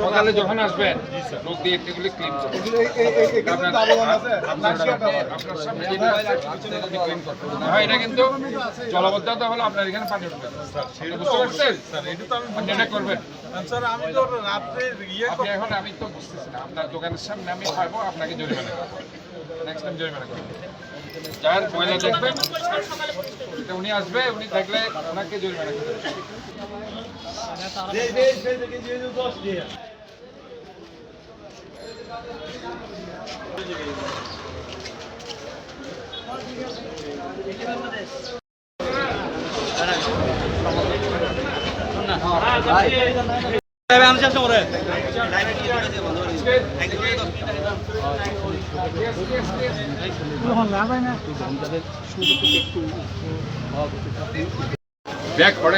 সকালে যখন আসবেন লোক দিয়ে এগুলি ক্লিন হয়। এটা কিন্তু জলবদ্ধতা হলো আপনার এখানে পানি উঠবে, বুঝতে পারছেন? এটা করবেন। এখন আমি তো বুঝতেছি না, আপনার দোকানের সামনে আমি খাবো, আপনাকে জরিমানা করবো, নেক্সট টাইম জরিমানা করবো। যার ময়লা দেখবেন উনি আসবে, উনি দেখলে ওনাকে জরিমানা করবে। ব্যাগ করে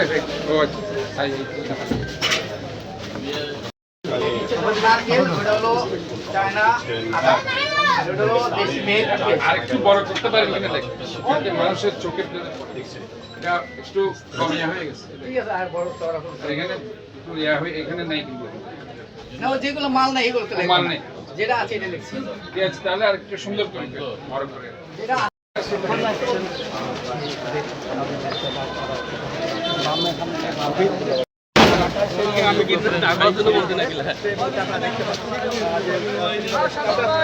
আরেকটু বড় করতে পারেন কিনা দেখেন, মানুষের চোখের এটা একটু কমিয়া হয়ে গেছে। এখানে একটু ইয়া হয়ে এখানে নেই, কিন্তু যেগুলো মাল নাই এগুলো মাল নেই, যেটা আছে এটা লিখছি। ঠিক আছে, তাহলে আর একটু সুন্দর করে বড় করে আমি কিন্তু